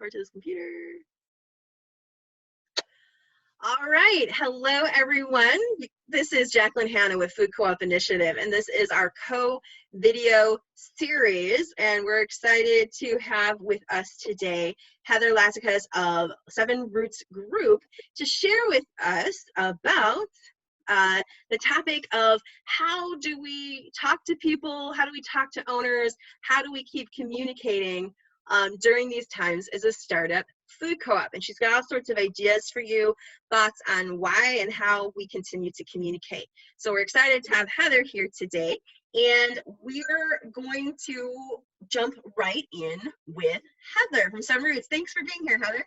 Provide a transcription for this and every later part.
Forward to this computer. All right. Hello, everyone. This is Jacqueline Hanna with Food Co-op Initiative, and this is our COVIdeo series. And we're excited to have with us today Heather Lazickas of Seven Roots Group to share with us about the topic of how do we talk to people, how do we talk to owners, how do we keep communicating during these times as a startup food co-op. And she's got all sorts of ideas for you, thoughts on why and how we continue to communicate. So we're excited to have Heather here today, and we're going to jump right in with Heather from Seven Roots. Thanks for being here, Heather.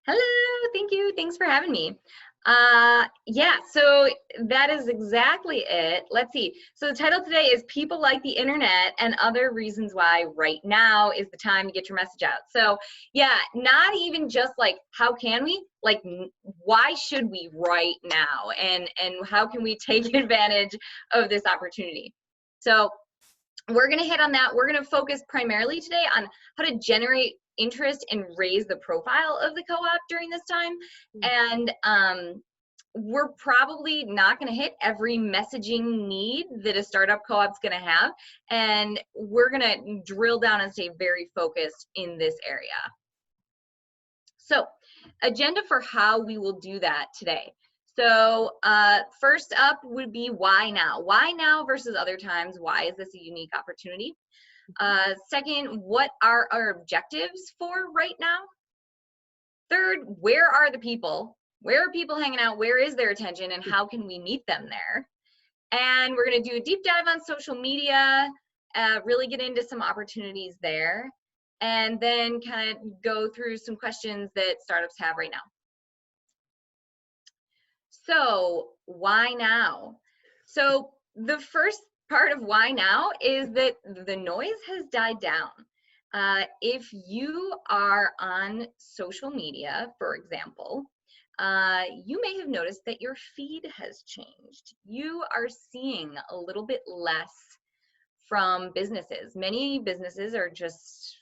Hello, thank you. Thanks for having me. Yeah, so that is exactly it. Let's see. So the title today is People Like the Internet and Other Reasons Why Right Now is the Time to Get Your Message Out. So yeah, not even just like, how can we? Like, why should we right now? And how can we take advantage of this opportunity? So we're going to hit on that. We're going to focus primarily today on how to generate interest and raise the profile of the co-op during this time. And we're probably not going to hit every messaging need that a startup co-op's going to have. And we're going to drill down and stay very focused in this area. So, agenda for how we will do that today. So first up would be why now? Why now versus other times? Why is this a unique opportunity? Second, what are our objectives for right now? Third, where are the people? Where are people hanging out? Where is their attention, and how can we meet them there? And we're going to do a deep dive on social media, really get into some opportunities there, and then kind of go through some questions that startups have right now. So why now? So the first part of why now is that the noise has died down. If you are on social media, for example, you may have noticed that your feed has changed. You are seeing a little bit less from businesses. Many businesses are just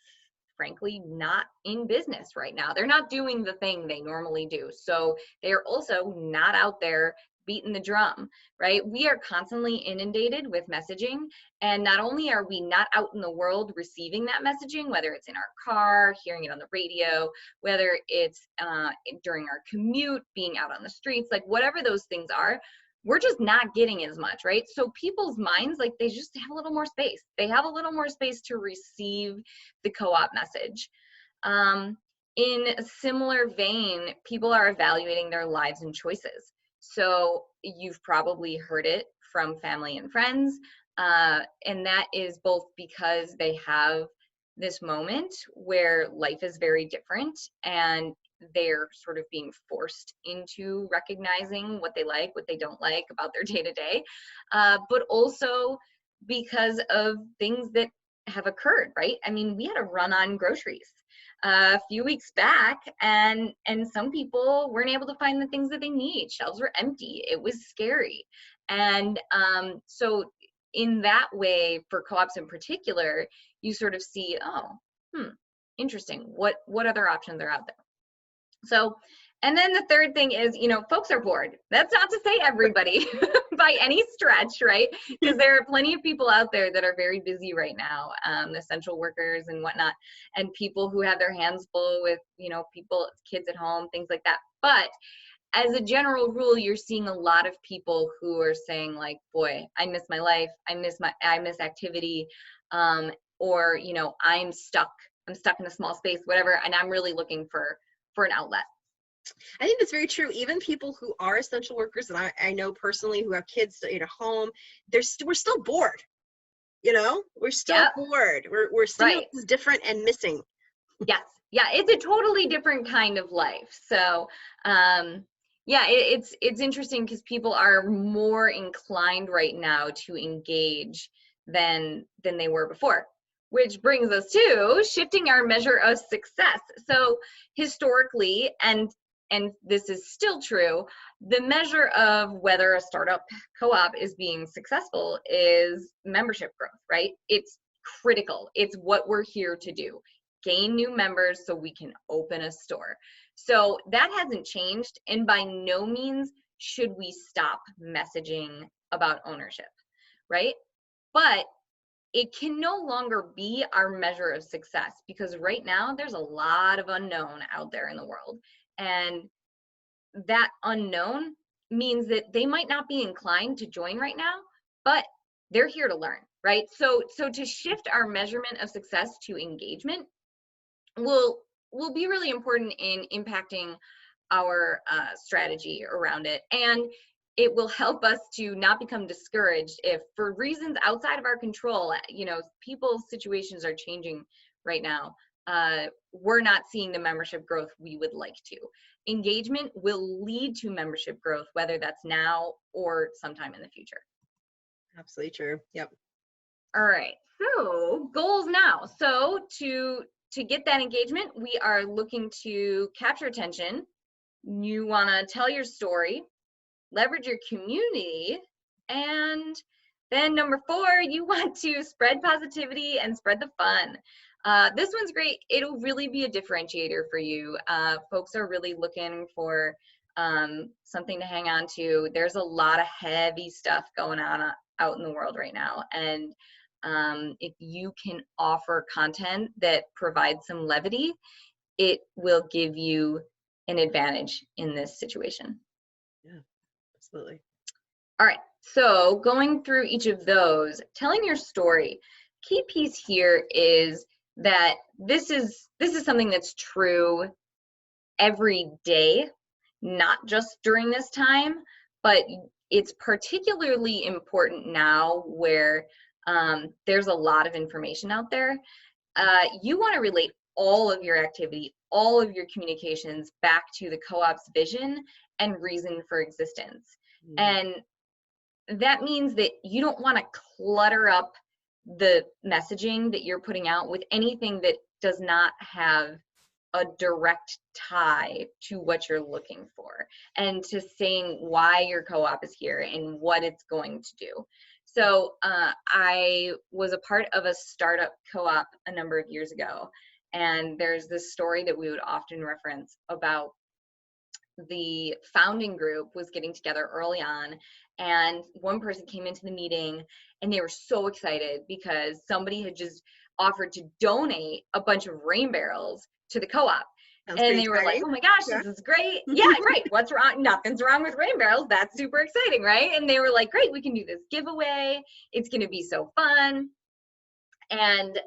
frankly not in business right now. They're not doing the thing they normally do. So they are also not out there beating the drum, right? We are constantly inundated with messaging. And not only are we not out in the world receiving that messaging, whether it's in our car, hearing it on the radio, whether it's during our commute, being out on the streets, like whatever those things are, we're just not getting as much, right? So people's minds, like they just have a little more space. They have a little more space to receive the co-op message. In a similar vein, people are evaluating their lives and choices. So you've probably heard it from family and friends, and that is both because they have this moment where life is very different and they're sort of being forced into recognizing what they like, what they don't like about their day-to-day, but also because of things that have occurred, right? I mean, we had a run on groceries a few weeks back, and some people weren't able to find the things that they need. Shelves were empty. It was scary. And so in that way, for co-ops in particular, you sort of see, oh, interesting. What other options are out there? So, and then the third thing is, you know, folks are bored. That's not to say everybody by any stretch, right? Because there are plenty of people out there that are very busy right now, essential workers and whatnot, and people who have their hands full with, you know, kids at home, things like that. But as a general rule, you're seeing a lot of people who are saying like, boy, I miss my life. I miss activity. Or, you know, I'm stuck in a small space, whatever. And I'm really looking for an outlet. I think that's very true. Even people who are essential workers, and I know personally who have kids at home, we're still bored. You know, we're still bored. We're still different and missing. Yes, yeah, it's a totally different kind of life. So, yeah, it's interesting because people are more inclined right now to engage than they were before. Which brings us to shifting our measure of success. So historically, and this is still true, the measure of whether a startup co-op is being successful is membership growth, right? It's critical. It's what we're here to do. gain new members so we can open a store. So that hasn't changed, and by no means should we stop messaging about ownership, right? But it can no longer be our measure of success, because right now there's a lot of unknown out there in the world, and that unknown means that they might not be inclined to join right now, but they're here to learn, right? So to shift our measurement of success to engagement will be really important in impacting our strategy around it. And it will help us to not become discouraged if, for reasons outside of our control, people's situations are changing right now. We're not seeing the membership growth we would like to. Engagement will lead to membership growth, whether that's now or sometime in the future. Absolutely true. Yep. All right, so goals now. So to get that engagement, we are looking to capture attention. You want to tell your story, leverage your community, and then number 4, you want to spread positivity and spread the fun. This one's great. It'll really be a differentiator for you. Folks are really looking for something to hang on to. There's a lot of heavy stuff going on out in the world right now, and if you can offer content that provides some levity, it will give you an advantage in this situation. Yeah, absolutely. All right, so going through each of those, telling your story. Key piece here is that this is something that's true every day, not just during this time, but it's particularly important now where there's a lot of information out there. You want to relate all of your activity, all of your communications back to the co-op's vision and reason for existence. And that means that you don't want to clutter up the messaging that you're putting out with anything that does not have a direct tie to what you're looking for, and to saying why your co-op is here and what it's going to do. So I was a part of a startup co-op a number of years ago, and there's this story that we would often reference about the founding group was getting together early on, and one person came into the meeting and they were so excited because somebody had just offered to donate a bunch of rain barrels to the co-op. Sounds and they were exciting. like, oh my gosh, yeah. This is great. Yeah, right. What's wrong? Nothing's wrong with rain barrels. That's super exciting, right? And they were like, great, we can do this giveaway. It's going to be so fun. And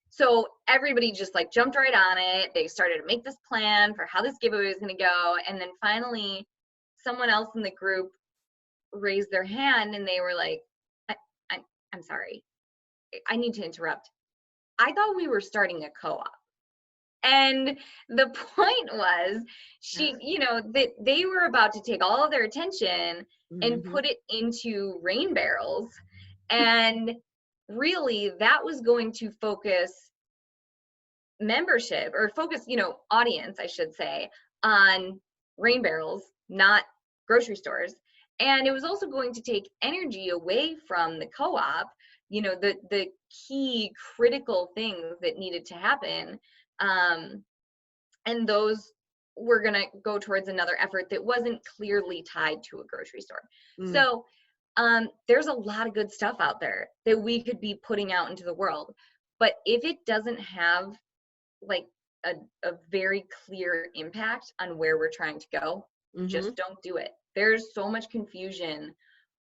so everybody just like jumped right on it. They started to make this plan for how this giveaway was going to go. And then finally, someone else in the group raised their hand and they were like, I'm sorry, I need to interrupt. I thought we were starting a co-op. And the point was, that they were about to take all of their attention and put it into rain barrels. And really, that was going to focus membership, or focus, audience, I should say, on rain barrels, not grocery stores. And it was also going to take energy away from the co-op, the key critical things that needed to happen. And those were going to go towards another effort that wasn't clearly tied to a grocery store. So there's a lot of good stuff out there that we could be putting out into the world. But if it doesn't have like a very clear impact on where we're trying to go, just don't do it. There's so much confusion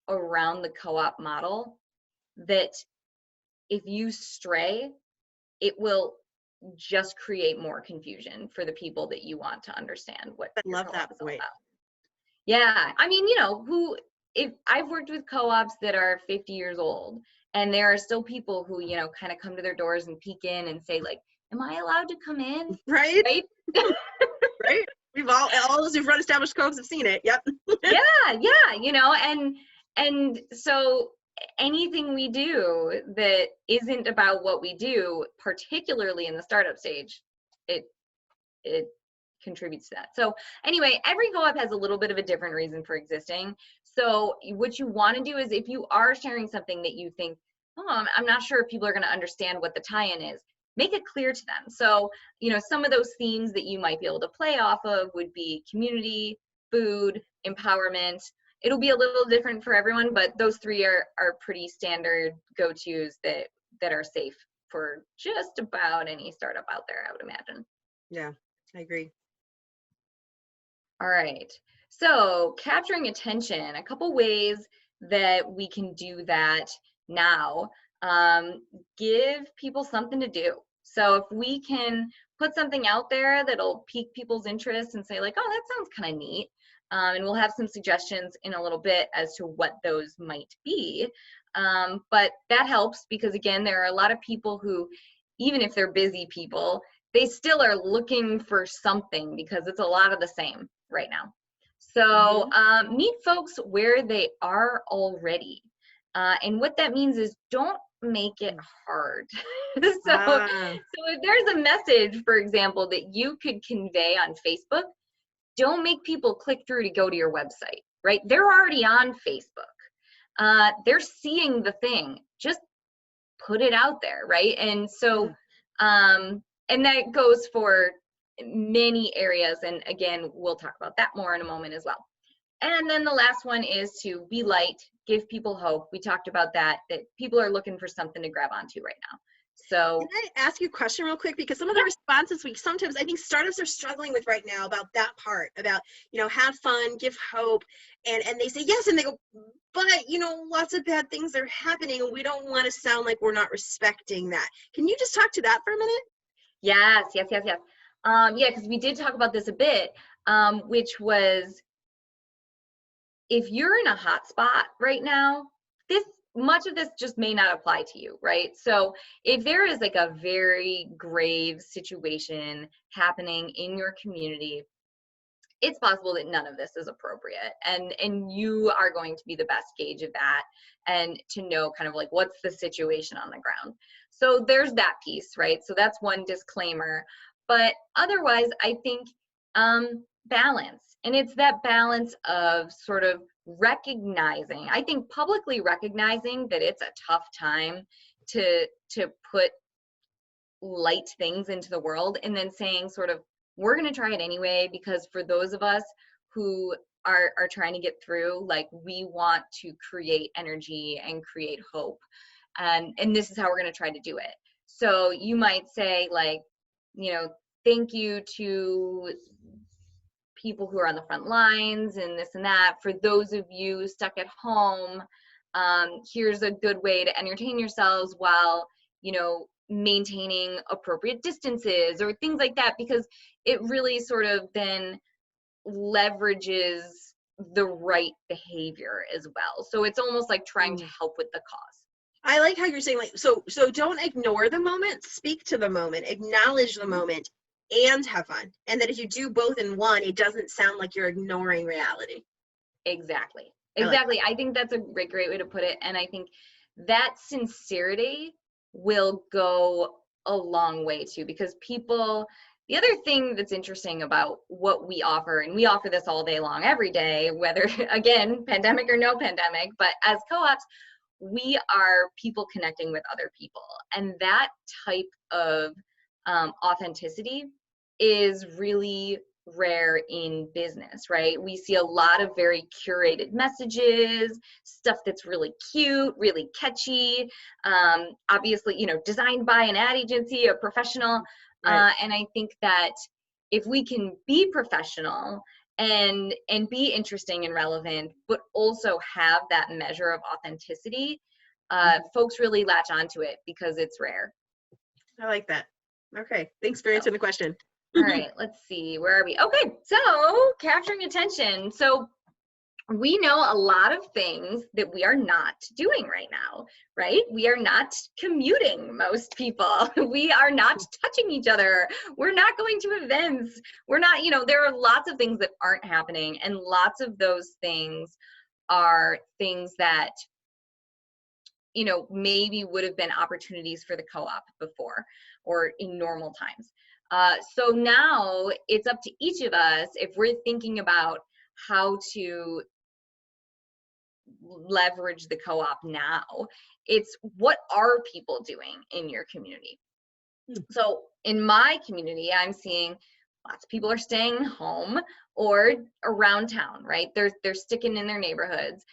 around the co-op model that if you stray, it will just create more confusion for the people that you want to understand what your co-op is all about. Yeah, I mean, if I've worked with co-ops that are 50 years old, and there are still people who, kind of come to their doors and peek in and say like, am I allowed to come in? Right. Right. We've all those who've run established co-ops have seen it. Yep. Yeah, and so anything we do that isn't about what we do, particularly in the startup stage, it contributes to that. So anyway, every co-op has a little bit of a different reason for existing. So what you want to do is, if you are sharing something that you think, oh, I'm not sure if people are going to understand what the tie-in is, make it clear to them. So, some of those themes that you might be able to play off of would be community, food, empowerment. It'll be a little different for everyone, but those three are pretty standard go-tos that are safe for just about any startup out there, I would imagine. Yeah, I agree. All right. So capturing attention, a couple ways that we can do that now. Give people something to do. So if we can put something out there that'll pique people's interest and say like, oh, that sounds kind of neat. And we'll have some suggestions in a little bit as to what those might be. But that helps because, again, there are a lot of people who, even if they're busy people, they still are looking for something because it's a lot of the same right now. So meet folks where they are already. And what that means is don't make it hard. So if there's a message, for example, that you could convey on Facebook, don't make people click through to go to your website, right? They're already on Facebook. They're seeing the thing. Just put it out there, right? And so, and that goes for many areas. And again, we'll talk about that more in a moment as well. And then the last one is to be light, give people hope. We talked about that people are looking for something to grab onto right now. So can I ask you a question real quick? Because some of the responses sometimes I think startups are struggling with right now about that part, about, have fun, give hope. And they say yes, and they go, but, lots of bad things are happening, and we don't want to sound like we're not respecting that. Can you just talk to that for a minute? Yes. Because we did talk about this a bit, which was, if you're in a hot spot right now, much of this just may not apply to you, right? So if there is like a very grave situation happening in your community, it's possible that none of this is appropriate, and you are going to be the best gauge of that and to know kind of like what's the situation on the ground. So there's that piece, right? So that's one disclaimer. But otherwise, I think balance, and it's that balance of sort of recognizing, I think publicly recognizing that it's a tough time to put light things into the world, and then saying sort of, we're going to try it anyway, because for those of us who are trying to get through, like, we want to create energy and create hope, and this is how we're going to try to do it. So you might say like, thank you to people who are on the front lines and this and that. For those of you stuck at home, here's a good way to entertain yourselves while, maintaining appropriate distances or things like that, because it really sort of then leverages the right behavior as well. So it's almost like trying to help with the cause. I like how you're saying, like, so don't ignore the moment, speak to the moment, acknowledge the moment, and have fun. And that if you do both in one, it doesn't sound like you're ignoring reality. Exactly. I think that's a great way to put it. And I think that sincerity will go a long way too, because the other thing that's interesting about what we offer, and we offer this all day long, every day, whether, again, pandemic or no pandemic, but as co-ops, we are people connecting with other people. And that type of authenticity is really rare in business, right? We see a lot of very curated messages, stuff that's really cute, really catchy, obviously, designed by an ad agency, a professional. Right. And I think that if we can be professional and be interesting and relevant, but also have that measure of authenticity, folks really latch onto it because it's rare. I like that. Okay, thanks for answering the question. All right, let's see, where are we? Okay, so capturing attention. So we know a lot of things that we are not doing right now, right? We are not commuting, most people. We are not touching each other. We're not going to events. We're not, there are lots of things that aren't happening, and lots of those things are things that, maybe would have been opportunities for the co-op before or in normal times. So now it's up to each of us, if we're thinking about how to leverage the co-op now, it's what are people doing in your community? So in my community, I'm seeing lots of people are staying home or around town, right? They're sticking in their neighborhoods,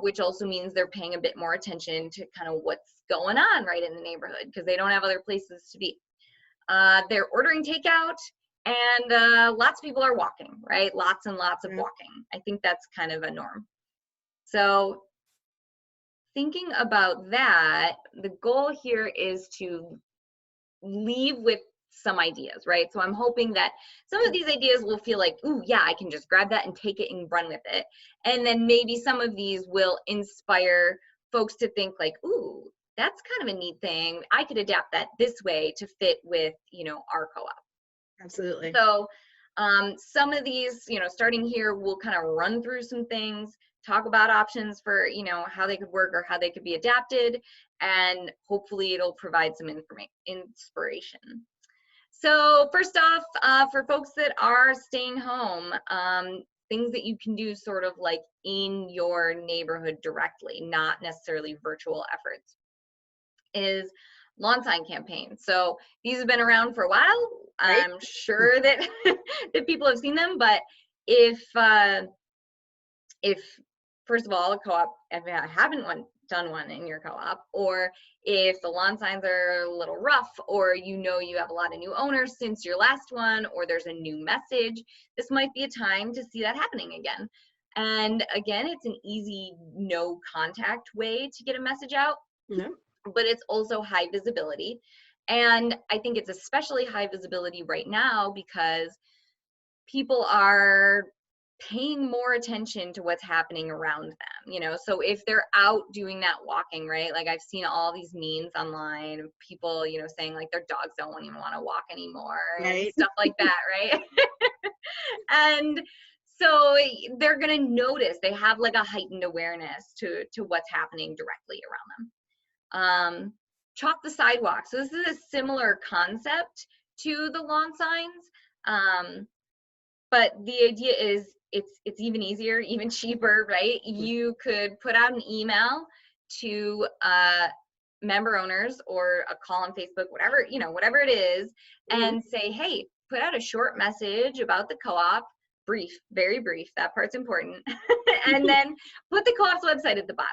which also means they're paying a bit more attention to kind of what's going on right in the neighborhood because they don't have other places to be. They're ordering takeout, and lots of people are walking, right? Lots and lots of walking. I think that's kind of a norm. So thinking about that, the goal here is to leave with some ideas, right? So I'm hoping that some of these ideas will feel like, ooh, yeah, I can just grab that and take it and run with it. And then maybe some of these will inspire folks to think like, ooh, that's kind of a neat thing. I could adapt that this way to fit with, our co-op. Absolutely. So some of these, starting here, we'll kind of run through some things, talk about options for, how they could work or how they could be adapted, and hopefully it'll provide some inspiration. So first off, for folks that are staying home, things that you can do sort of like in your neighborhood directly, not necessarily virtual efforts, is lawn sign campaign. So these have been around for a while. Right? I'm sure that that people have seen them, but if first of all, a co-op, if you haven't done one in your co-op, or if the lawn signs are a little rough, or you have a lot of new owners since your last one, or there's a new message, this might be a time to see that happening again. And again, it's an easy no contact way to get a message out. Yeah. But it's also high visibility. And I think it's especially high visibility right now because people are paying more attention to what's happening around them, so if they're out doing that walking, right? Like I've seen all these memes online of people, saying like their dogs don't even want to walk anymore and stuff like that, right? And so they're going to notice, they have like a heightened awareness to what's happening directly around them. Chalk the sidewalk. So this is a similar concept to the lawn signs, but the idea is it's even easier, even cheaper, right? You could put out an email to member owners or a call on Facebook, whatever it is, and say, hey, put out a short message about the co-op, brief, very brief, that part's important, and then put the co-op's website at the bottom,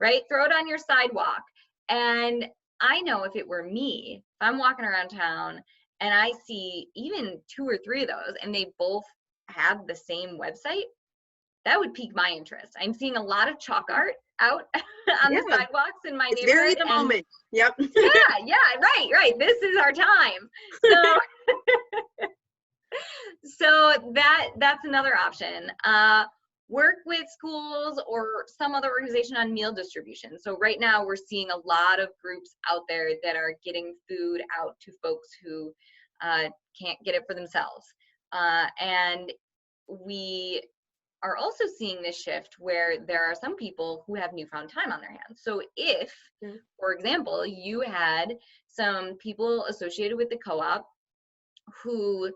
right? Throw it on your sidewalk. And I know if it were me, if I'm walking around town and I see even 2 or 3 of those and they both have the same website, that would pique my interest. I'm seeing a lot of chalk art out on the sidewalks in my neighborhood. Very the moment. Yep. Yeah, right. This is our time. So that's another option. Work with schools or some other organization on meal distribution. So right now we're seeing a lot of groups out there that are getting food out to folks who can't get it for themselves. And we are also seeing this shift where there are some people who have newfound time on their hands. So if, for example, you had some people associated with the co-op who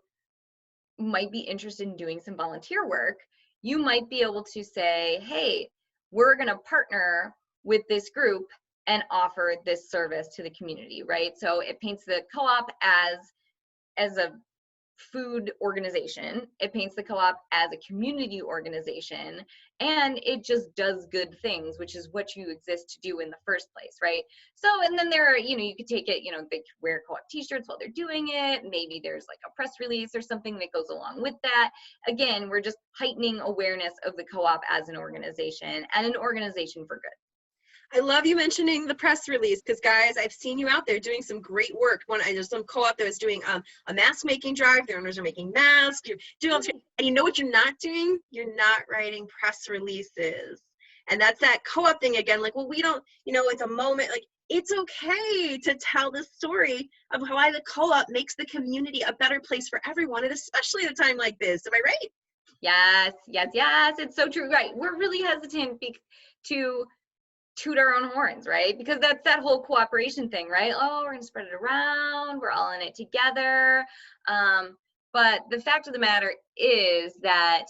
might be interested in doing some volunteer work, you might be able to say, hey, we're going to partner with this group and offer this service to the community, right? So it paints the co-op as a food organization, it paints the co-op as a community organization, and it just does good things, which is what you exist to do in the first place, right? So, and then there are, you could take it, they could wear co-op t-shirts while they're doing it. Maybe there's like a press release or something that goes along with that. Again, we're just heightening awareness of the co-op as an organization and an organization for good. I love you mentioning the press release because, guys, I've seen you out there doing some great work. There's some co-op that was doing a mask making drive. Their owners are making masks. You're doing all this, and you know what you're not doing? You're not writing press releases. And that's that co-op thing again. Like, well, we don't, it's a moment. Like, it's okay to tell the story of why the co-op makes the community a better place for everyone, and especially at a time like this. Am I right? Yes. It's so true. Right. We're really hesitant to toot our own horns, right? Because that's that whole cooperation thing, right? Oh, we're gonna spread it around, we're all in it together. But the fact of the matter is that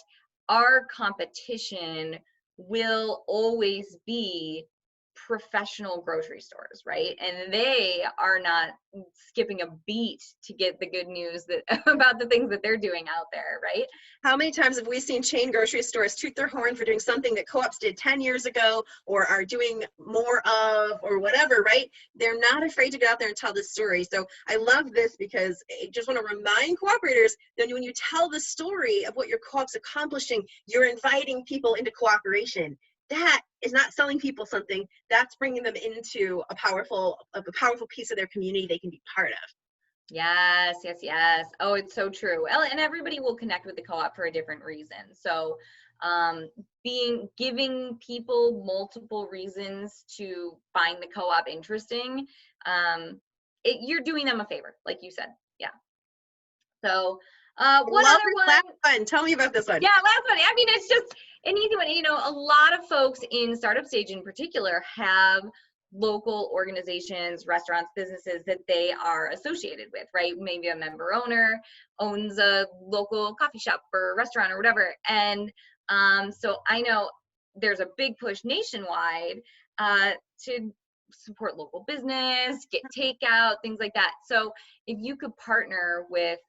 our competition will always be professional grocery stores, right? And they are not skipping a beat to get the good news that about the things that they're doing out there, right? How many times have we seen chain grocery stores toot their horn for doing something that co-ops did 10 years ago or are doing more of or whatever, right? They're not afraid to get out there and tell this story. So I love this because I just want to remind cooperators that when you tell the story of what your co-op's accomplishing, you're inviting people into cooperation. That is not selling people something, that's bringing them into a powerful piece of their community they can be part of. Yes, yes, yes. Oh, it's so true. Well, and everybody will connect with the co-op for a different reason. So giving people multiple reasons to find the co-op interesting, you're doing them a favor, like you said. Yeah. So what other one? Last one. Tell me about this one. Yeah, last one. I mean, it's just an easy one. You know, a lot of folks in startup stage in particular have local organizations, restaurants, businesses that they are associated with, right? Maybe a member owner owns a local coffee shop or restaurant or whatever. And so I know there's a big push nationwide to support local business, get takeout, things like that. So if you could partner with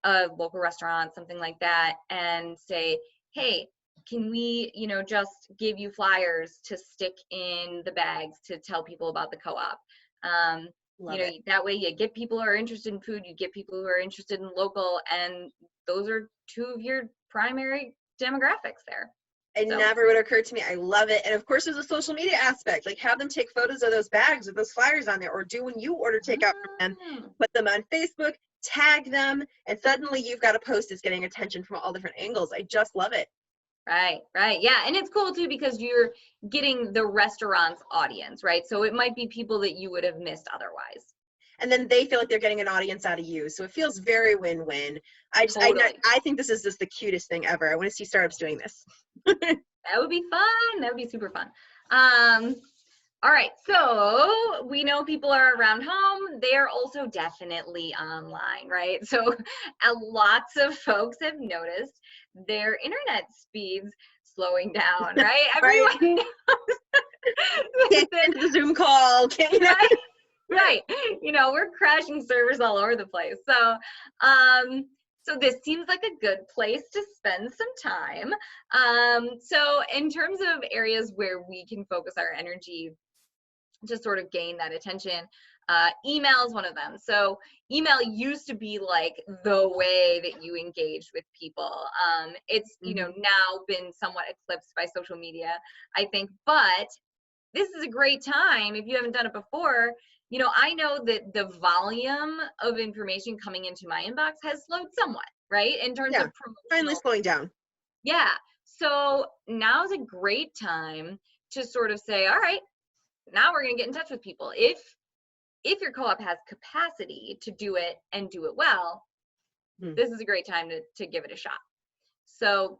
a local restaurant, something like that, and say, hey, can we, you know, just give you flyers to stick in the bags to tell people about the co-op? You know, that way you get people who are interested in food, you get people who are interested in local, and those are two of your primary demographics there. It never would occur to me. I love it. And of course, there's a social media aspect, like have them take photos of those bags with those flyers on there, or do when you order takeout from them, put them on Facebook, tag them, and suddenly you've got a post that's getting attention from all different angles. I just love it. Right, right. Yeah, and it's cool too because you're getting the restaurant's audience, right? So it might be people that you would have missed otherwise. And then they feel like they're getting an audience out of you. So it feels very win-win. I think this is just the cutest thing ever. I want to see startups doing this. That would be fun. That would be super fun. All right, so we know people are around home. They are also definitely online, right? So lots of folks have noticed their internet speeds slowing down, right? Everyone knows. Can't get into the Zoom call. Right? Right. You know, we're crashing servers all over the place. So, so this seems like a good place to spend some time. So in terms of areas where we can focus our energy to sort of gain that attention, email is one of them. So email used to be like the way that you engaged with people. It's, you know, now been somewhat eclipsed by social media, I think, but this is a great time if you haven't done it before. You know, I know that the volume of information coming into my inbox has slowed somewhat, right? In terms of finally slowing down. Yeah. So now is a great time to sort of say, all right, now we're going to get in touch with people. If your co-op has capacity to do it and do it well, this is a great time to give it a shot. So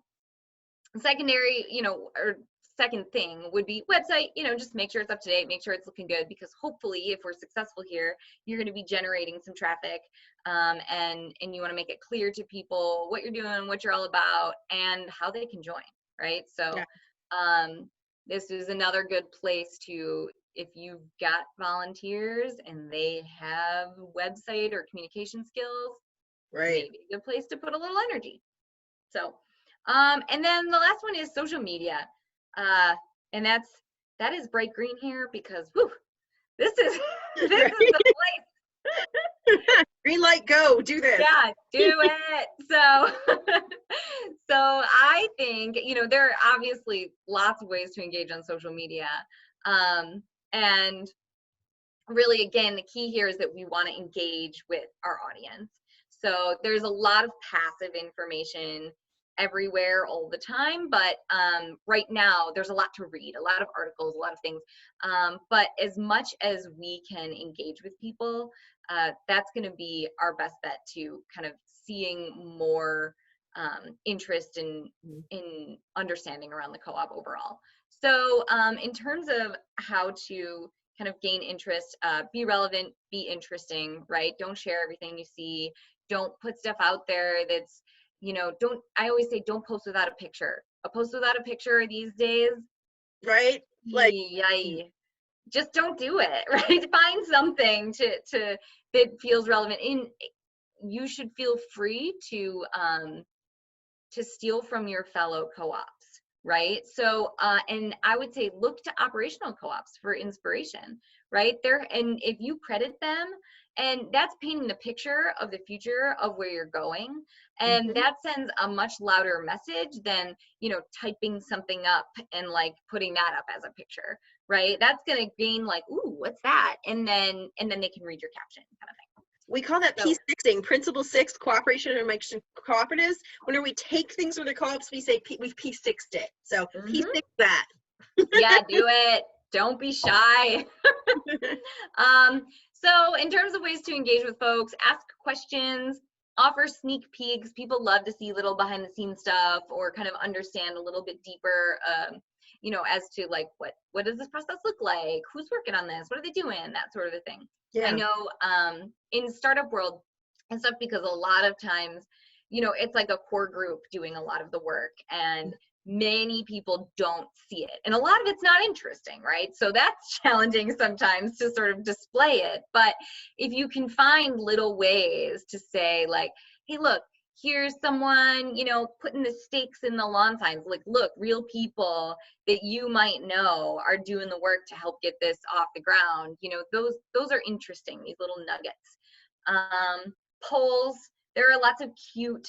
secondary, you know, or second thing would be website, you know, just make sure it's up to date, make sure it's looking good, because hopefully if we're successful here, you're going to be generating some traffic, and you want to make it clear to people what you're doing, what you're all about, and how they can join, right? So this is another good place to, if you've got volunteers and they have website or communication skills, maybe a good place to put a little energy. So and then the last one is social media. And that is bright green here because this is the place. Green light, go, do this. Yeah, do it. So so I think, you know, there are obviously lots of ways to engage on social media. And really, again, the key here is that we want to engage with our audience. So there's a lot of passive information everywhere all the time, but right now there's a lot to read, a lot of articles, a lot of things, but as much as we can engage with people, that's going to be our best bet to kind of seeing more interest in understanding around the co-op overall. So in terms of how to kind of gain interest, be relevant, be interesting, right? Don't share everything you see. Don't put stuff out there that's, you know, I always say don't post without a picture. A post without a picture these days, right? Like, just don't do it, right? Find something that feels relevant. You should feel free to steal from your fellow co-ops, right? So, and I would say look to operational co-ops for inspiration, right? And if you credit them, and that's painting the picture of the future of where you're going, and that sends a much louder message than, typing something up and like putting that up as a picture, right? That's gonna gain like, ooh, what's that? And then they can read your caption, kind of thing. We call that P6ing, Principle 6, Cooperation and Migration Cooperatives. Whenever we take things from the co-ops, we say we've P6'd it. So P6 that. Yeah, do it. Don't be shy. So in terms of ways to engage with folks, ask questions, offer sneak peeks. People love to see little behind the scenes stuff or kind of understand a little bit deeper, as to like, what does this process look like? Who's working on this? What are they doing? That sort of a thing. Yeah. I know in startup world and stuff, because a lot of times, it's like a core group doing a lot of the work, and many people don't see it. And a lot of it's not interesting, right? So that's challenging sometimes to sort of display it. But if you can find little ways to say like, hey, look, here's someone, putting the stakes in the lawn signs. Like, look, real people that you might know are doing the work to help get this off the ground. Those are interesting, these little nuggets. Polls, there are lots of cute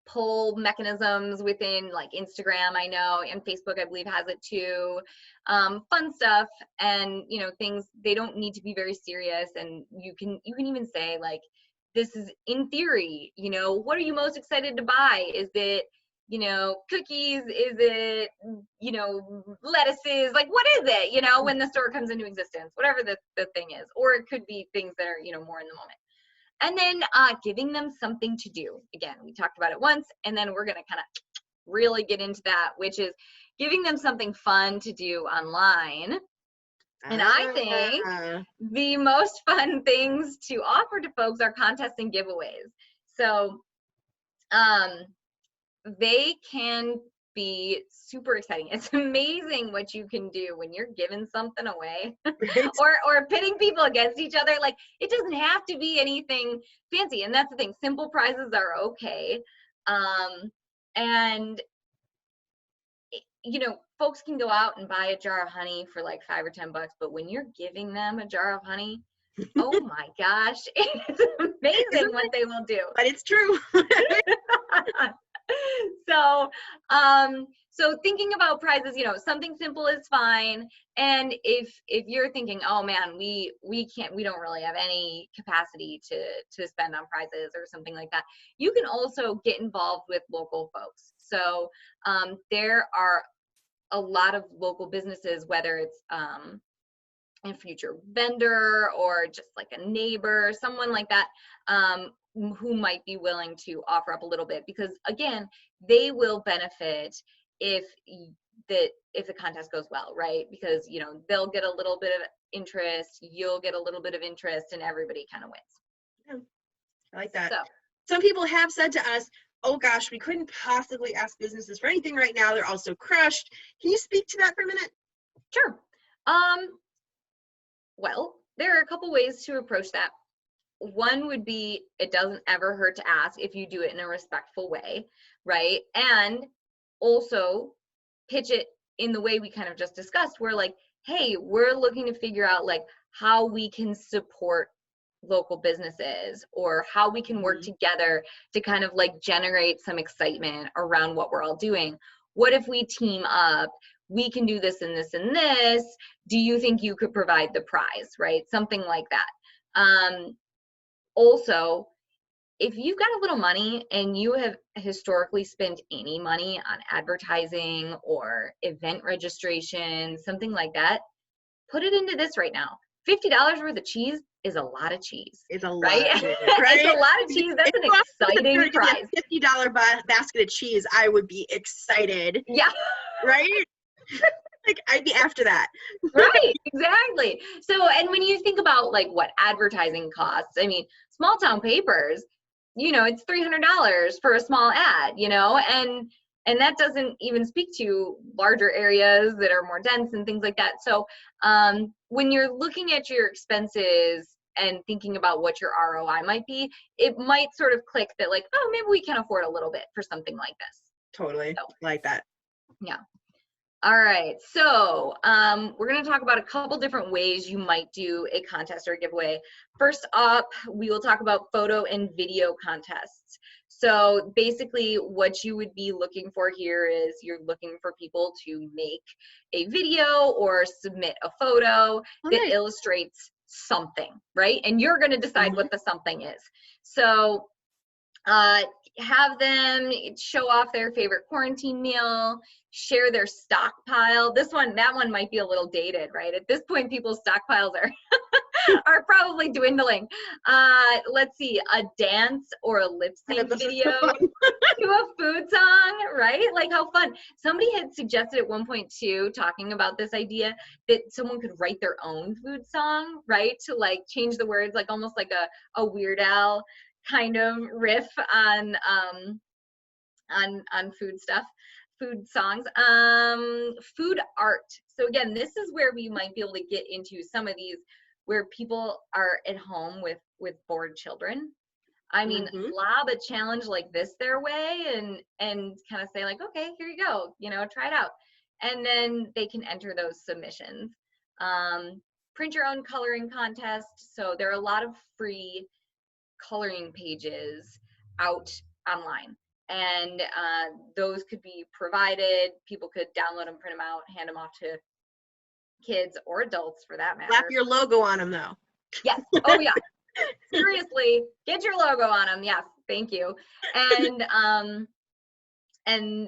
poll mechanisms within like Instagram, I know, and Facebook, I believe, has it too. Fun stuff, and things, they don't need to be very serious, and you can even say like, this is in theory, what are you most excited to buy? Is it, cookies? Is it, lettuces? Like, what is it, when the store comes into existence, whatever the thing is, or it could be things that are, more in the moment. And then giving them something to do. Again, we talked about it once, and then we're going to kind of really get into that, which is giving them something fun to do online. And I think the most fun things to offer to folks are contests and giveaways. So they can be super exciting. It's amazing what you can do when you're giving something away or pitting people against each other. Like, it doesn't have to be anything fancy. And that's the thing. Simple prizes are okay. And folks can go out and buy a jar of honey for like $5 or $10, but when you're giving them a jar of honey, oh my gosh, it's amazing what they will do. But it's true. So thinking about prizes, something simple is fine. And if you're thinking, oh man, we don't really have any capacity to spend on prizes or something like that, you can also get involved with local folks. So there are a lot of local businesses, whether it's a future vendor or just like a neighbor, someone like that, who might be willing to offer up a little bit, because again, they will benefit if the contest goes well, right? Because they'll get a little bit of interest, you'll get a little bit of interest, and everybody kind of wins. Yeah, I like that. So, some people have said to us, oh gosh, we couldn't possibly ask businesses for anything right now, they're all so crushed. Can you speak to that for a minute? Sure. Well, there are a couple ways to approach that. One would be, it doesn't ever hurt to ask if you do it in a respectful way, right? And also pitch it in the way we kind of just discussed, where like, hey, we're looking to figure out like how we can support local businesses, or how we can work together to kind of like generate some excitement around what we're all doing. What if we team up? We can do this and this and this. Do you think you could provide the prize, right? Something like that. Also, if you've got a little money and you have historically spent any money on advertising or event registration, something like that, put it into this right now. $50 worth of cheese is a lot of cheese. It's a lot, right? Right? It's a lot of cheese. That's an exciting prize. $50 basket of cheese, I would be excited. Yeah. Right? Like, I'd be after that. Right, exactly. So, and when you think about like what advertising costs, I mean, small town papers, it's $300 for a small ad, and And that doesn't even speak to larger areas that are more dense and things like that. So when you're looking at your expenses and thinking about what your ROI might be, it might sort of click that like, oh, maybe we can afford a little bit for something like this. Totally. So, like that. Yeah. All right, so we're going to talk about a couple different ways you might do a contest or a giveaway. First up, we will talk about photo and video contests. So basically what you would be looking for here is you're looking for people to make a video or submit a photo that illustrates something, right? And you're going to decide what the something is. So have them show off their favorite quarantine meal, share their stockpile. That one might be a little dated, right? At this point, people's stockpiles are probably dwindling. Let's see, a dance or a lip sync video to a food song, right? Like how fun. Somebody had suggested at one point too, talking about this idea that someone could write their own food song, right? To like change the words, like almost like a Weird Al kind of riff on food stuff, food songs. Food art. So again, this is where we might be able to get into some of these where people are at home with bored children. I mean, lob a challenge like this their way and kind of say like, okay, here you go, try it out. And then they can enter those submissions. Print your own coloring contest. So there are a lot of free coloring pages out online, and those could be provided. People could download them, print them out, hand them off to kids or adults for that matter. Slap your logo on them though. Yes. Oh yeah. Seriously, get your logo on them. Yes, thank you. And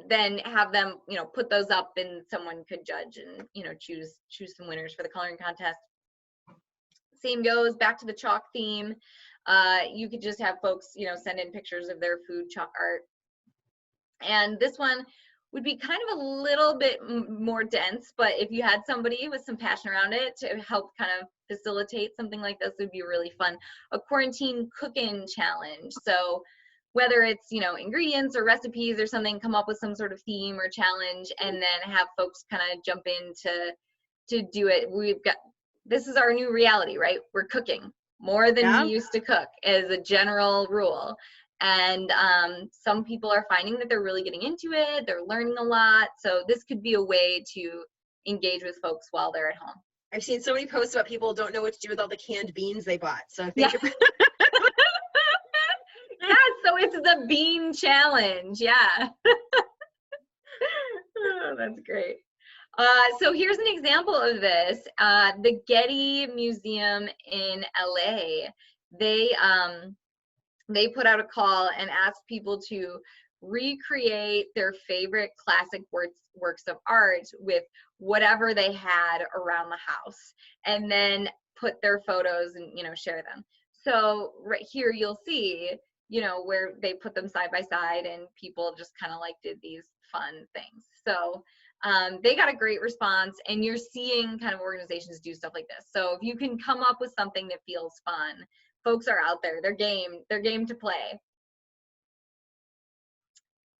then have them, put those up, and someone could judge and choose some winners for the coloring contest. Same goes back to the chalk theme. You could just have folks, send in pictures of their food chalk art. And this one would be kind of a little bit more dense, but if you had somebody with some passion around it to help kind of facilitate something like this, would be really fun. A quarantine cooking challenge. So whether it's, ingredients or recipes or something, come up with some sort of theme or challenge, and then have folks kind of jump in to do it. This is our new reality, right? We're cooking more than we used to cook as a general rule. And some people are finding that they're really getting into it. They're learning a lot. So this could be a way to engage with folks while they're at home. I've seen so many posts about people don't know what to do with all the canned beans they bought. So think yeah, so it's the bean challenge. Yeah. Oh, that's great. So here's an example of this. The Getty Museum in LA, they put out a call and asked people to recreate their favorite classic works of art with whatever they had around the house, and then put their photos and share them. So right here you'll see where they put them side by side, and people just kind of like did these fun things. So they got a great response, and you're seeing kind of organizations do stuff like this. So if you can come up with something that feels fun, folks are out there, they're game to play.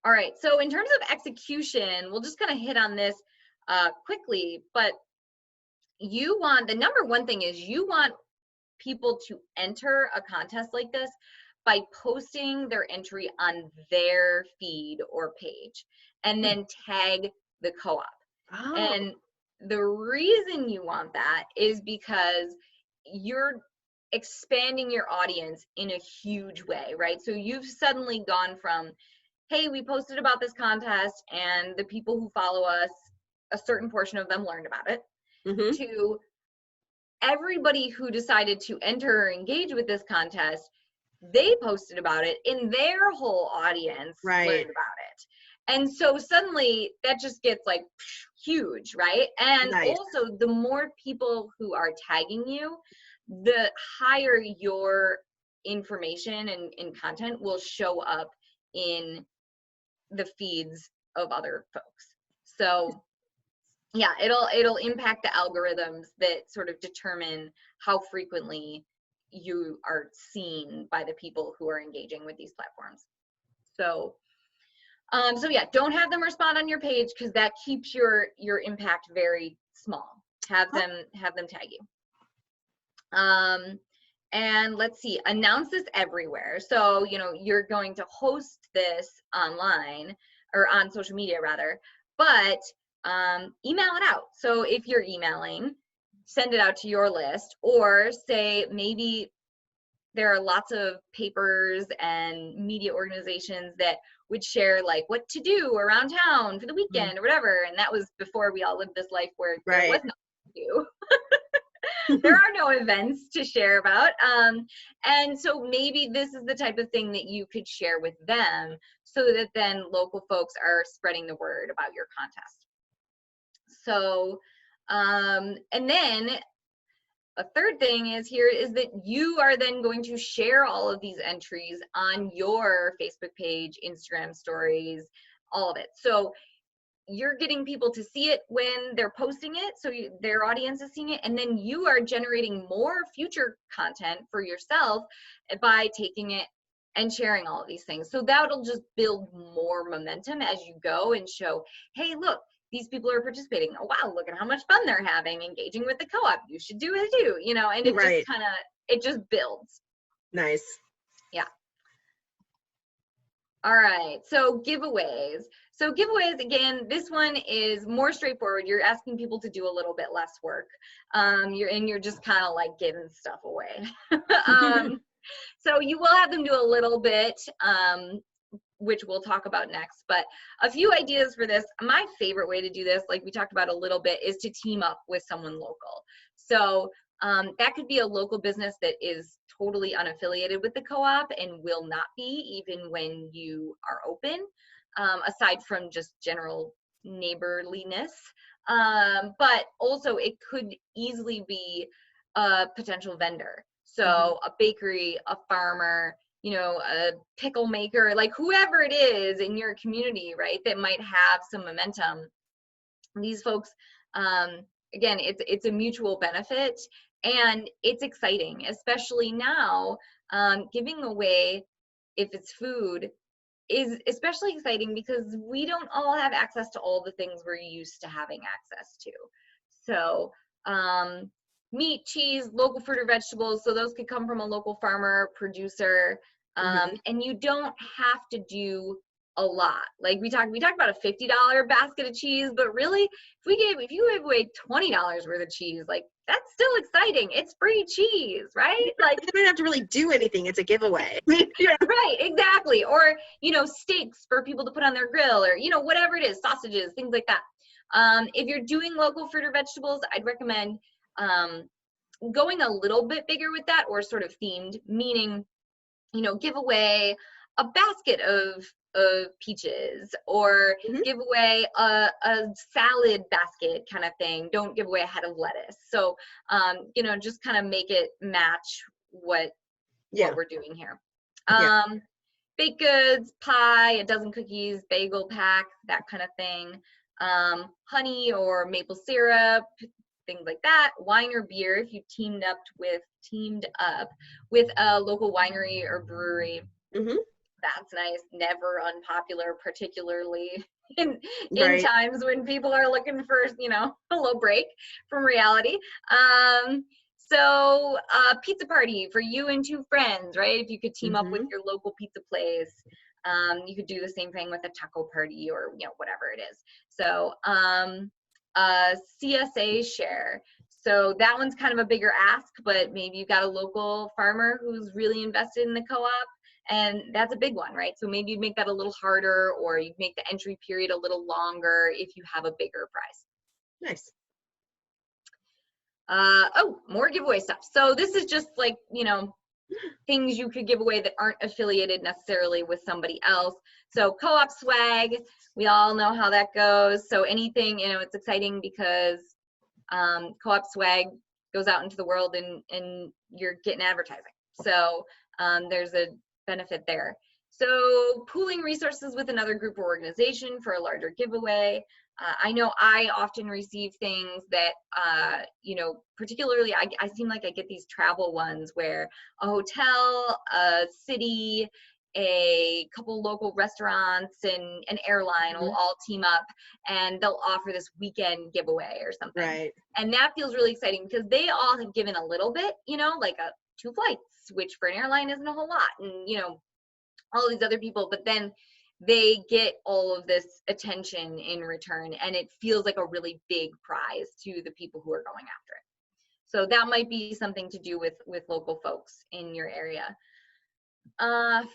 All right, so in terms of execution, we'll just kind of hit on this quickly, but the number one thing is you want people to enter a contest like this by posting their entry on their feed or page, and then tag the co-op. And the reason you want that is because you're expanding your audience in a huge way, right? So you've suddenly gone from, hey, we posted about this contest and the people who follow us, a certain portion of them learned about it, to everybody who decided to enter or engage with this contest, they posted about it and their whole audience learned about it. And so suddenly that just gets like huge, right? And also the more people who are tagging you, the higher your information and content will show up in the feeds of other folks. So yeah, it'll impact the algorithms that sort of determine how frequently you are seen by the people who are engaging with these platforms. So So yeah, don't have them respond on your page because that keeps your impact very small. Have them tag you. And let's see, announce this everywhere. So, you know, you're going to host this online or on social media rather, but email it out. So if you're emailing, send it out to your list, or say maybe there are lots of papers and media organizations that would share like what to do around town for the weekend or whatever. And that was before we all lived this life where there was nothing to do. There are no events to share about. And so maybe this is the type of thing that you could share with them so that then local folks are spreading the word about your contest. So, and then a third thing is that you are then going to share all of these entries on your Facebook page, Instagram stories, all of it. So you're getting people to see it when they're posting it, so their audience is seeing it, and then you are generating more future content for yourself by taking it and sharing all of these things. So that'll just build more momentum as you go and show, hey, look, these people are participating. Oh, wow, look at how much fun they're having engaging with the co-op. You should do it too, you know, and it just kind of, it just builds. Nice. Yeah. All right, so giveaways. So giveaways, again, this one is more straightforward. You're asking people to do a little bit less work. You're just kind of like giving stuff away. So you will have them do a little bit, which we'll talk about next, but a few ideas for this. My favorite way to do this, like we talked about a little bit, is to team up with someone local. So that could be a local business that is totally unaffiliated with the co-op and will not be even when you are open, aside from just general neighborliness. But also it could easily be a potential vendor. So a bakery, a farmer, you know, a pickle maker, like whoever it is in your community, right, that might have some momentum. These folks, again, it's a mutual benefit and it's exciting, especially now. Giving away, if it's food, is especially exciting because we don't all have access to all the things we're used to having access to. So meat, cheese, local fruit or vegetables, so those could come from a local farmer, producer, and you don't have to do a lot. Like we talked about a $50 basket of cheese, but really, if you gave away $20 worth of cheese, like that's still exciting. It's free cheese, right? Like you don't have to really do anything. It's a giveaway. Right, exactly. Or, you know, steaks for people to put on their grill, or, you know, whatever it is, sausages, things like that. If you're doing local fruit or vegetables, I'd recommend going a little bit bigger with that, or sort of themed, meaning, you know, give away a basket of peaches, or give away a salad basket kind of thing. Don't give away a head of lettuce. So, you know, just kind of make it match what we're doing here. Baked goods, pie, a dozen cookies, bagel pack, that kind of thing. Honey or maple syrup, things like that. Wine or beer if you teamed up with a local winery or brewery. That's nice. Never unpopular, particularly in times when people are looking for, you know, a little break from reality. So pizza party for you and two friends, right? If you could team up with your local pizza place, you could do the same thing with a taco party, or, you know, whatever it is. So CSA share. So that one's kind of a bigger ask, but maybe you've got a local farmer who's really invested in the co-op, and that's a big one, right? So maybe you make that a little harder, or you make the entry period a little longer if you have a bigger prize. Nice. Oh, more giveaway stuff. So this is just like, you know, things you could give away that aren't affiliated necessarily with somebody else. So co-op swag, we all know how that goes. So anything, you know, it's exciting because co-op swag goes out into the world and you're getting advertising. So there's a benefit there. So pooling resources with another group or organization for a larger giveaway. I know I often receive things that, you know, particularly I seem like I get these travel ones where a hotel, a city, a couple local restaurants and an airline will all team up, and they'll offer this weekend giveaway or something. Right. And that feels really exciting because they all have given a little bit, you know, like 2 flights, which for an airline isn't a whole lot, and, you know, all these other people, but then they get all of this attention in return, and it feels like a really big prize to the people who are going after it. So that might be something to do with local folks in your area.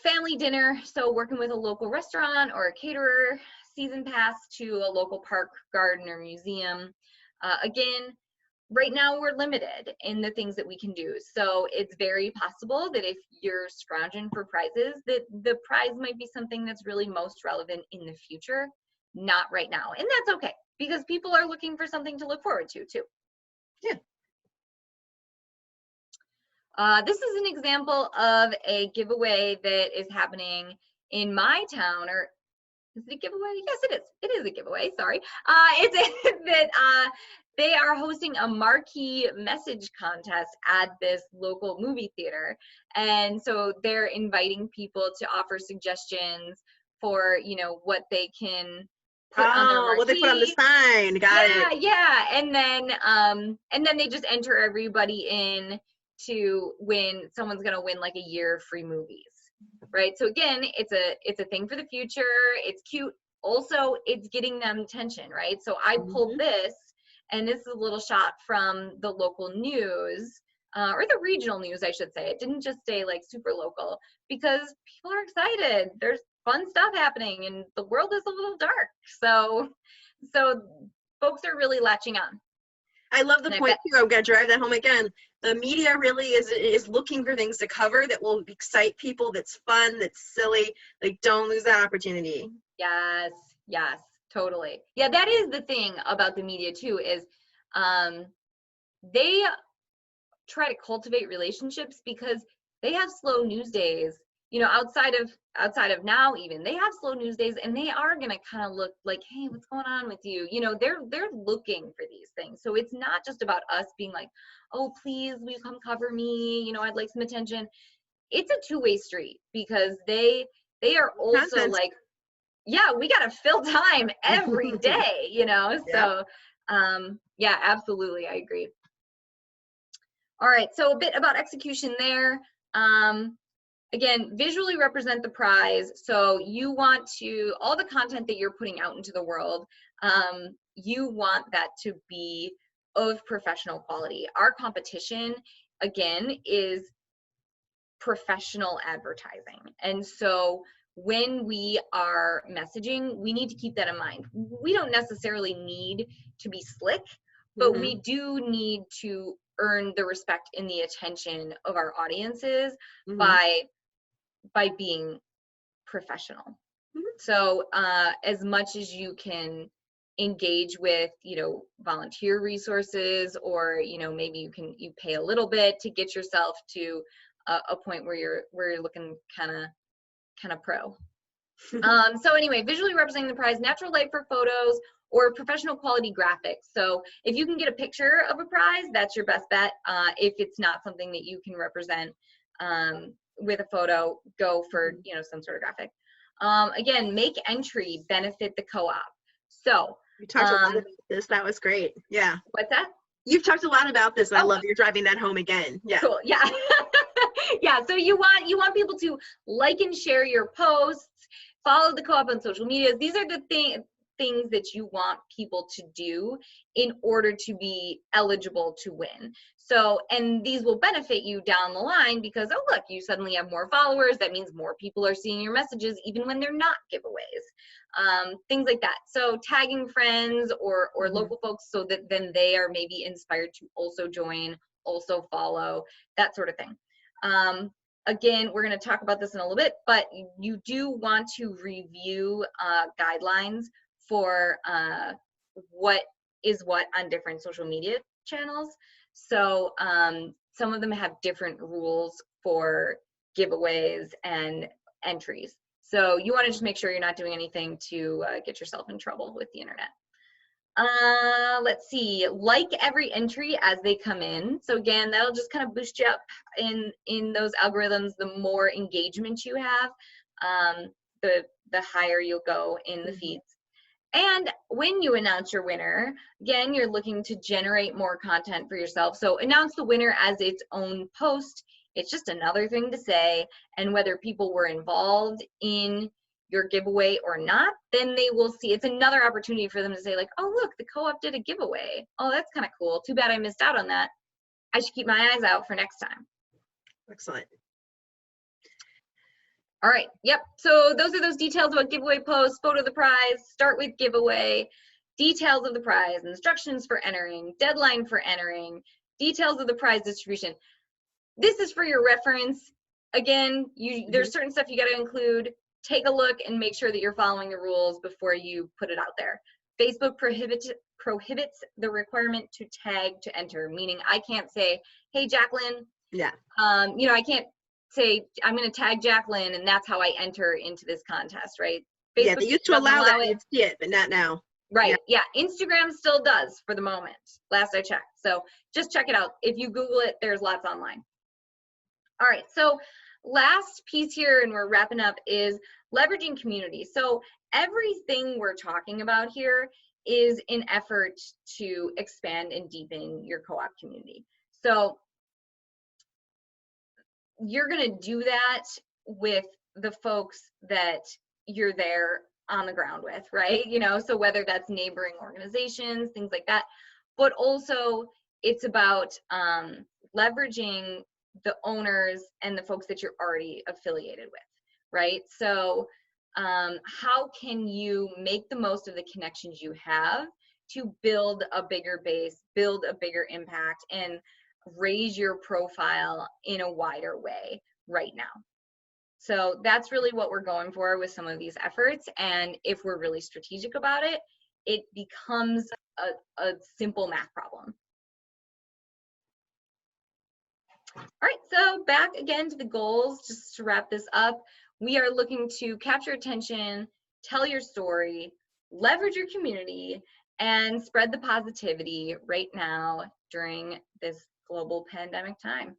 Family dinner, so working with a local restaurant or a caterer, season pass to a local park, garden, or museum. Again, right now we're limited in the things that we can do. So it's very possible that if you're scrounging for prizes, that the prize might be something that's really most relevant in the future, not right now. And that's okay, because people are looking for something to look forward to too. Yeah. This is an example of a giveaway that is happening in my town, or is it a giveaway? Yes, it is. It is a giveaway. Sorry. It's that they are hosting a marquee message contest at this local movie theater, and so they're inviting people to offer suggestions for, you know, what they can put on their marquee. What they put on the sign. Got it. Yeah. And then they just enter everybody in to win. Someone's gonna win like a year of free movies. Right. So again, it's a thing for the future. It's cute. Also, it's getting them attention, right? So I pulled this, and this is a little shot from the local news, or the regional news, I should say. It didn't just stay like super local, because people are excited. There's fun stuff happening, and the world is a little dark. So folks are really latching on. I love the point too. I'm gonna drive that home again. The media really is looking for things to cover that will excite people, that's fun, that's silly. Like, don't lose that opportunity. Yes, totally. Yeah, that is the thing about the media too, is they try to cultivate relationships because they have slow news days. You know, outside of now, even they have slow news days, and they are gonna kind of look like, hey, what's going on with you? You know, they're looking for these things. So it's not just about us being like, oh, please, will you come cover me? You know, I'd like some attention. It's a two-way street, because they are also like, yeah, we gotta fill time every day, you know. So yeah, absolutely, I agree. All right, so a bit about execution there. Again, visually represent the prize. So you want to, all the content that you're putting out into the world, you want that to be of professional quality. Our competition, again, is professional advertising. And so when we are messaging, we need to keep that in mind. We don't necessarily need to be slick, but we do need to earn the respect and the attention of our audiences by being professional. So as much as you can engage with, you know, volunteer resources, or, you know, maybe you pay a little bit to get yourself to a point where you're looking kind of pro. So anyway, visually representing the prize, natural light for photos, or professional quality graphics. So if you can get a picture of a prize, that's your best bet. If it's not something that you can represent with a photo, go for, you know, some sort of graphic. Again, make entry benefit the co-op. So you talked a lot about this. That was great. Yeah. What's that? You've talked a lot about this, and I love you're driving that home again. Yeah. Cool. Yeah. Yeah. So you want people to like and share your posts, follow the co-op on social media. These are the things that you want people to do in order to be eligible to win. So, and these will benefit you down the line, because, oh, look, you suddenly have more followers. That means more people are seeing your messages, even when they're not giveaways, things like that. So tagging friends or local folks, so that then they are maybe inspired to also join, also follow, that sort of thing. Again, we're going to talk about this in a little bit, but you do want to review guidelines for what is what on different social media channels. So some of them have different rules for giveaways and entries. So you want to just make sure you're not doing anything to get yourself in trouble with the internet. Let's see, like every entry as they come in. So again, that'll just kind of boost you up in those algorithms the more engagement you have. the higher you'll go in the feeds. And when you announce your winner, again, you're looking to generate more content for yourself. So announce the winner as its own post. It's just another thing to say. And whether people were involved in your giveaway or not, then they will see. It's another opportunity for them to say like, oh, look, the co-op did a giveaway. Oh, that's kind of cool. Too bad I missed out on that. I should keep my eyes out for next time. Excellent. All right, yep, so those are those details about giveaway posts, photo of the prize, start with giveaway, details of the prize, instructions for entering, deadline for entering, details of the prize distribution. This is for your reference. Again, there's certain stuff you gotta include. Take a look and make sure that you're following the rules before you put it out there. Facebook prohibits the requirement to tag to enter, meaning I can't say, hey, Jacqueline, I can't say I'm going to tag Jacqueline and that's how I enter into this contest, right? Facebook they used to allow that, you'd see it, but not now. Right, yeah, Instagram still does for the moment, last I checked. So just check it out. If you Google it, there's lots online. All right, so last piece here, and we're wrapping up, is leveraging community. So everything we're talking about here is an effort to expand and deepen your co-op community. So you're going to do that with the folks that you're there on the ground with, right? So whether that's neighboring organizations, things like that, but also it's about leveraging the owners and the folks that you're already affiliated with, right? So how can you make the most of the connections you have to build a bigger base, build a bigger impact, and raise your profile in a wider way right now? So that's really what we're going for with some of these efforts. And if we're really strategic about it, it becomes a simple math problem. All right, so back again to the goals, just to wrap this up. We are looking to capture attention, tell your story, leverage your community, and spread the positivity right now during this global pandemic time.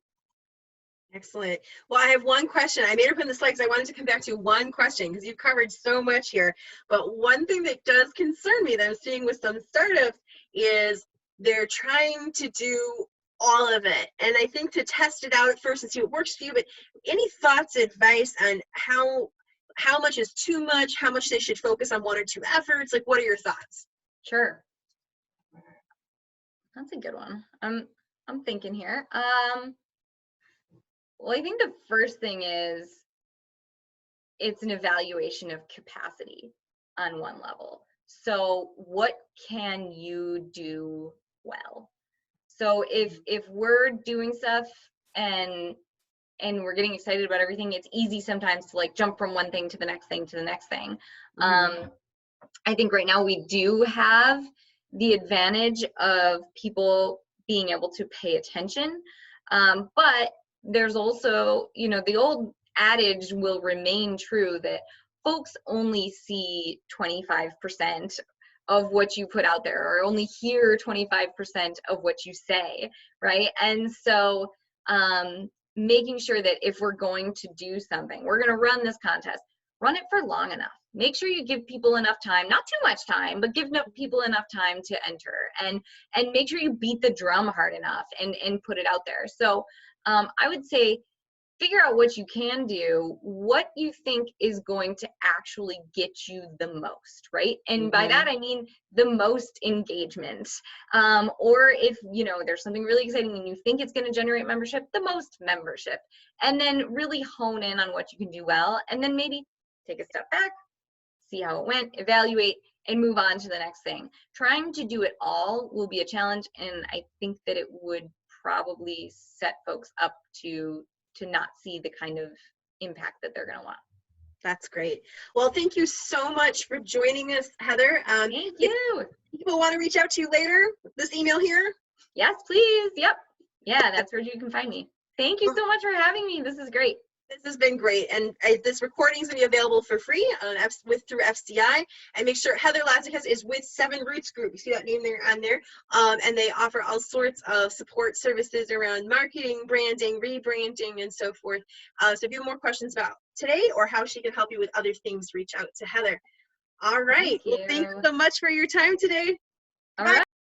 Excellent. Well, I have one question. I made her put in the slide because I wanted to come back to one question because you've covered so much here. But one thing that does concern me that I'm seeing with some startups is they're trying to do all of it. And I think to test it out at first and see what works for you, but any thoughts, advice on how much is too much, how much they should focus on one or two efforts? Like, what are your thoughts? Sure. That's a good one. I'm thinking here. Well, I think the first thing is it's an evaluation of capacity on one level. So what can you do well? So if we're doing stuff and we're getting excited about everything, it's easy sometimes to like jump from one thing to the next thing to the next thing. I think right now we do have the advantage of people being able to pay attention, but there's also, the old adage will remain true that folks only see 25% of what you put out there, or only hear 25% of what you say, right? And so making sure that if we're going to do something, we're going to run this contest, run it for long enough. Make sure you give people enough time, not too much time, but give people enough time to enter, and make sure you beat the drum hard enough and put it out there. So I would say figure out what you can do, what you think is going to actually get you the most, right? And by that, I mean the most engagement. Or if, there's something really exciting and you think it's going to generate membership, the most membership. And then really hone in on what you can do well. And then maybe take a step back, see how it went, evaluate, and move on to the next thing. Trying to do it all will be a challenge. And I think that it would probably set folks up to not see the kind of impact that they're going to want. That's great. Well, thank you so much for joining us, Heather. Thank you. If people want to reach out to you later, this email here? Yes, please. Yep. Yeah, that's where you can find me. Thank you so much for having me. This is great. This has been great, and this recording is going to be available for free through FCI. And make sure Heather Lazickas is with 7 Roots Group. You see that name there on there, and they offer all sorts of support services around marketing, branding, rebranding, and so forth. So if you have more questions about today or how she can help you with other things, reach out to Heather. All right. Thank Well, thanks you. so much for your time today. All Bye. right.